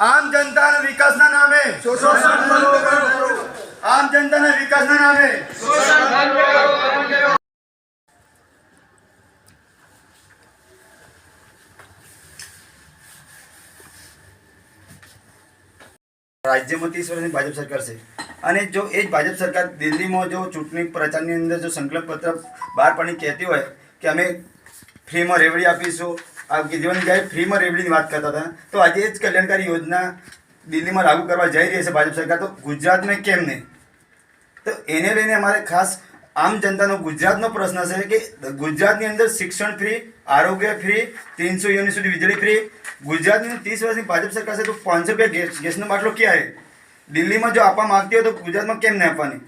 આમ જનતાના વિકાસના નામે આમ જનતાના વિકાસના નામે રાજ્યમાં 30 વર્ષની ભાજપ સરકાર છે અને જો એ જ ભાજપ સરકાર દિલ્હીમાં જો ચૂંટણી પ્રચારની અંદર જો સંકલ્પ પત્ર બહાર પાડી કહેતી હોય કે અમે ફ્રીમાં રેવડી આપીશું, આ કેજરીવાલની જ્યારે ફ્રીમાં રેવડીની વાત કરતા હતા, તો આજે એ જ કલ્યાણકારી યોજના દિલ્હીમાં લાગુ કરવા જઈ રહી છે ભાજપ સરકાર, તો ગુજરાતમાં કેમ નહીં? તો એને લઈને અમારે ખાસ આમ જનતાનો ગુજરાતનો પ્રશ્ન છે કે ગુજરાતની અંદર શિક્ષણ ફ્રી, આરોગ્ય ફ્રી, 300 યુનિટ સુધી વીજળી ફ્રી. ગુજરાતની 30 વર્ષની ભાજપ સરકાર છે તો 500 રૂપિયા ગેસનો બાટલો ક્યાં છે? દિલ્હીમાં જો આપવા માંગતી હોય તો ગુજરાતમાં કેમ નહીં આપવાની?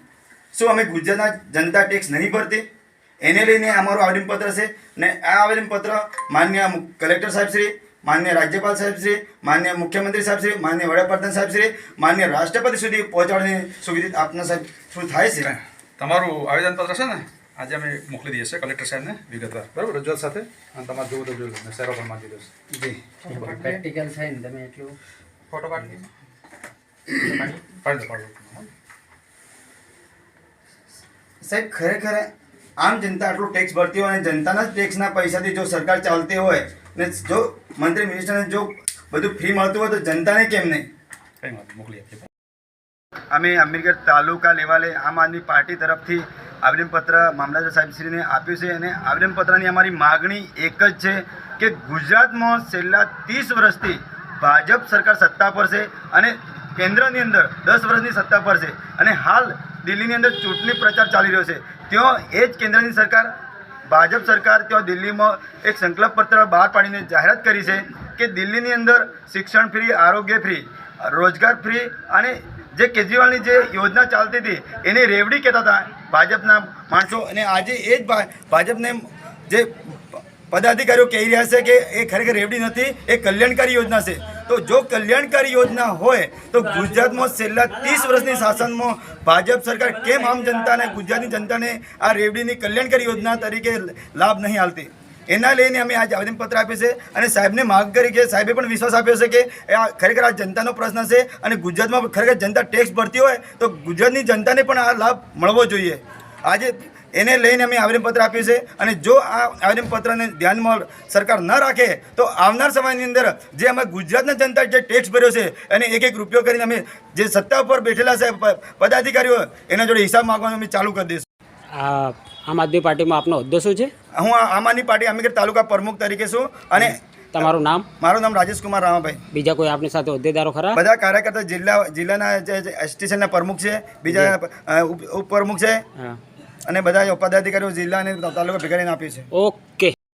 શું અમે ગુજરાતના જનતા ટેક્સ નહીં ભરતી? એને લઈને અમારું આવેદનપત્ર છે ને આ આવેદનપત્ર માન્ય કલેક્ટર સાહેબશ્રી, માન્ય રાજ્યપાલ સાહેબશ્રી, માન્ય મુખ્યમંત્રી સાહેબશ્રી, માન્ય વડાપ્રધાન સાહેબશ્રી, માન્ય રાષ્ટ્રપતિ સુધી પહોંચાડવાની સુવિધા આપના સાહેબ શું થાય છે? તમારું આવેદનપત્ર છે ને આજે અમે મોકલી દઈએ છીએ કલેક્ટર સાહેબને વિગતવાર, બરાબર, રજૂઆત સાથે. અને તમારે જોવું તો જોઈ લો, શહેરો પણ માંગી દઈશ. જી પ્રેક્ટિકલ થાય ને તમે એટલું ફોટો પાડી દો. સાહેબ ખરેખર આમ જનતા આટલું ટેક્સ ભરતી હોય અને જનતાના જ ટેક્સના પૈસાથી જો સરકાર ચાલતી હોય ને જો મંત્રી મિનિસ્ટરને જો બધું ફ્રી મળતું હોય તો જનતાને કેમ નહીં? કંઈ વાત મોકલી આપીએ. અમે અમીરગઢ તાલુકા લેવલે આમ આદમી પાર્ટી તરફથી આવેદનપત્ર મામલતદાર સાહેબશ્રીને આપ્યું છે અને આવેદનપત્રની અમારી માગણી એક જ છે કે ગુજરાતમાં છેલ્લા 30 વર્ષથી ભાજપ સરકાર સત્તા પર છે અને કેન્દ્રની અંદર 10 વર્ષની સત્તા પર છે અને હાલ દિલ્હીની અંદર ચૂંટણી પ્રચાર ચાલી રહ્યો છે. ત્યાં એ જ કેન્દ્રની સરકાર ભાજપ સરકાર ત્યાં દિલ્હીમાં એક સંકલ્પ પત્ર બહાર પાડીને જાહેરાત કરી છે કે દિલ્હીની અંદર શિક્ષણ ફ્રી, આરોગ્ય ફ્રી, રોજગાર ફ્રી અને જે કેજરીવાલની જે યોજના ચાલતી હતી એને રેવડી કહેતા હતા ભાજપના માણસો. અને આજે એ જ ભાજપને જે પદાધિકારીઓ કહી રહ્યા છે કે એ ખરેખર રેવડી નથી, એ કલ્યાણકારી યોજના છે. તો જો કલ્યાણકારી યોજના હોય તો ગુજરાતમાં છેલ્લા 30 વર્ષની શાસનમાં ભાજપ સરકાર કેમ આમ જનતાને, ગુજરાતની જનતાને આ રેવડીની કલ્યાણકારી યોજના તરીકે લાભ નહીં આપતી? એના લઈને અમે આજ આવેદનપત્ર આપ્યું છે અને સાહેબને માગ કરી કે સાહેબે પણ વિશ્વાસ આપ્યો છે કે આ ખરેખર આ જનતાનો પ્રશ્ન છે અને ગુજરાતમાં ખરેખર જનતા ટેક્સ ભરતી હોય તો ગુજરાતની જનતાને પણ આ લાભ મળવો જોઈએ. આજે એને લઈને અમે આવેદનપત્ર આપ્યું છે અને જો આ આવેદનપત્રને ધ્યાનમાં સરકાર ન રાખે તો આવનાર સમયની અંદર જે અમે ગુજરાતના જનતા જે ટેક્સ ભર્યો છે અને એક રૂપિયો કરીને અમે જે સત્તા ઉપર બેઠેલા છે પદાધિકારીઓ એના જોડે હિસાબ માંગવાનું અમે ચાલુ કરી દઈશું. આમ આદમી પાર્ટીમાં આપનો હોદ્દો શું છે? હું આમ આદમી પાર્ટી અમીરગઢ તાલુકા પ્રમુખ તરીકે છું. અને તમારું નામ? મારું નામ રાજેશ કુમાર રામાભાઈ. બીજા કોઈ આપની સાથે હોદ્દેદારો ખરા? બધા કાર્યકર્તા જિલ્લાના જે સ્ટેશનના પ્રમુખ છે, બીજા ઉપપ્રમુખ છે અને બધા પદાધિકારીઓ જિલ્લા અને તાલુકા ભેગા કરીને આપ્યું છે. ઓકે.